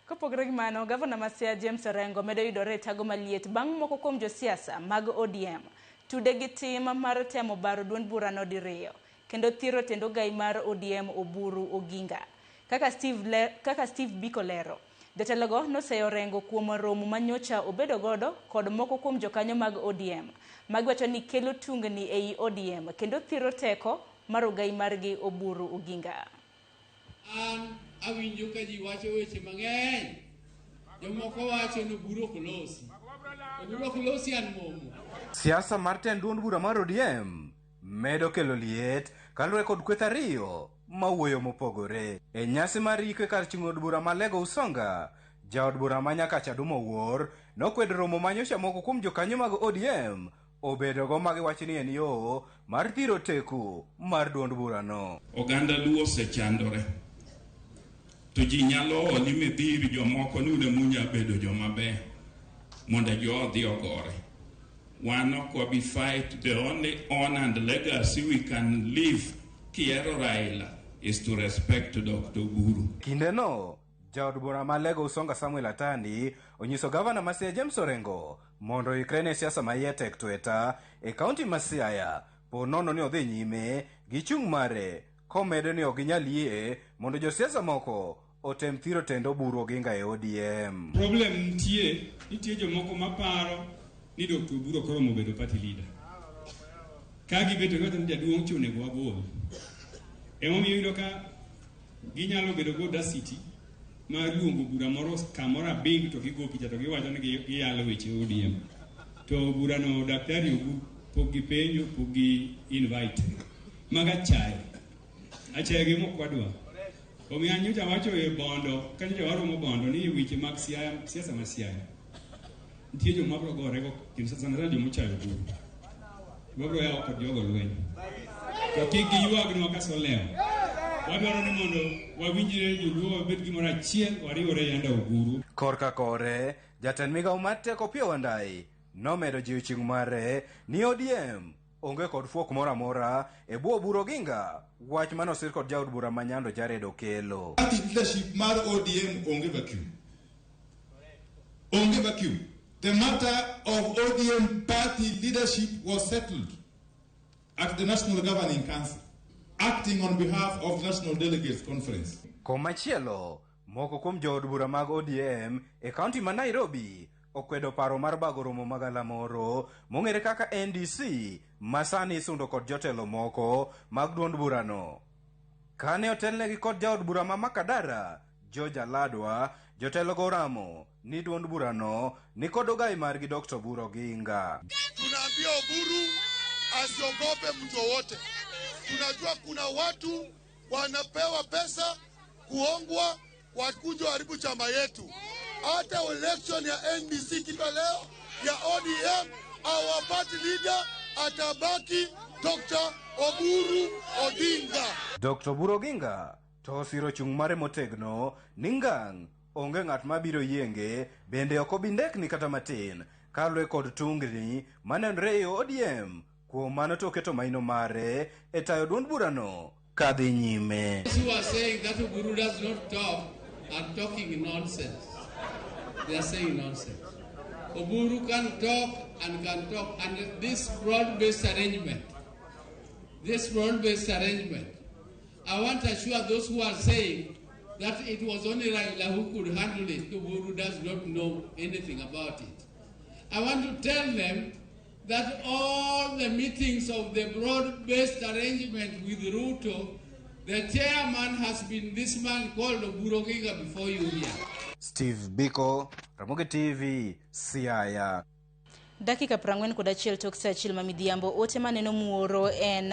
Kopogore gi mano, Gavana ma Siaya James Orengo medo yudore e tago maliet bang' moko kuom josiasa mag ODM tude gi tim mar temo baro duond burano diriyo kendo thiro tendo gai mar ODM Oburu Oginga. Kaka Steve Biko lero, jatelogo noseyo Orengo kuom romo manyocha obedo godo kod moko kuom jokanyo mag ODM magwacho ni kelo tungni ei ODM kendo thiro teko mar ogai margi Oburu Oginga. Awinjo ka ji wacho weche mang'eny. Jomoko wacho ni Oburu ok losi an momo. Siasa mar tend duond bura mar ODM medo kelo liet kaluwore kod kweth ariyo mawuoyo mopogore. E nyasi mar yiko kar chung' od bura ma Lego Usonga, jaod bura ma Nyakacha Duma Owuor nokwedo romo manyocha moko kuom jokanyo mag ODM obedo go magiwacho ni en yo mar thiro teko mar duond burano. Oganda Luo osechandore. To ji nyalo oli midhiri jomoko nude munya bedo jomaber mondo jo odhi ogore. Wan ok wabi fight. The only honor and legacy we can leave Kiero Raila is to respect Dr. Oburu. Kindeno, jaod bura ma Lego Usonga Samuel Atandi onyiso gavana ma Siaya James Orengo mondo ikre ne siasa maiye tek tweta e kaunti ma Siaya po nono ni odhi nyime gi chung' mare komedo ni ok ginyal yie mondo josiasa moko otem thiro tendo Oburu Oginga e ODM. Problem nitie jomoko maparo ni Dr. Oburu koro mobedo party leader. Ka gibedo godo ni jaduong' chonego wabol. Emomiyo yudo ka ginyalo bedo go audacity mar luongo bura moro kamora big to gigo picha to giwacho ni giyalo weche ODM. To burano daktari Oburu pok gipenjo, pok gi invite. Maga chaye. Achaye gi mokwadwa. Omiyo anyocha wacho e bondo, kanyo waromo bondo ni weche mag siasa ma Siaya. Nitie joma bro gore go kendo sana jomo chayo Oburu. Bro ya kod jogo lweny. To kik giyuagnwa ka solewo. Wadwaro ni mondo wawinjre joluo wabed gimoro achiel wariwore yanda Oburu. Korka kore, jatend migawo mar teko Opiyo Wandayi nomedo jiwo chung' mare ni ODM onge kod fuok moro amora e bwo Oburu Oginga, wach manosir kod jaod bura ma Nyando Jared Okelo. Party leadership mar ODM onge vacuum. The matter of ODM party leadership was settled at the National Governing Council, acting on behalf of the National Delegates Conference. Komachielo, moko kuom jood bura mag ODM e kaunti ma Nairobi okwedo paro mar bago romo magala moro mong'ere kaka NDC masani isundo kod jotelo moko mag duond burano. Kane otelnegi kod jaod bura ma Makadara, George Aladwa, jotelo goramo ni duond burano ni kod ogai margi Dr. Oburu Oginga. Tunaambia Oburu asiogope mtu wote. Tunajua kuna watu wanapewa pesa kuongwa wakuja haribu chama yetu. Hata election ya NDC kita leo ya ODM, our party leader atabaki Dr. Oburu Oginga. Dr. Oburu Oginga to siro chung' mare motegno ni ngang' onge ng'at mabiro yienge bende ok obindekni kata matin kalwe kod tungni manenre e ODM kuom mano to keto maino mare e tayo duond burano kadhi nyime. Those who are saying that Oburu does not talk are talking nonsense. They are saying nonsense. Oburu can talk, and this broad-based arrangement, I want to assure those who are saying that it was only Raila who could handle it. Oburu does not know anything about it. I want to tell them that all the meetings of the broad-based arrangement with Ruto, the chairman has been this man called Oburu Oginga before you here. Steve Biko, Ramogi TV, Siaya. Dakika 41 tok saa achiel ma midhiambo ote maneno muoro en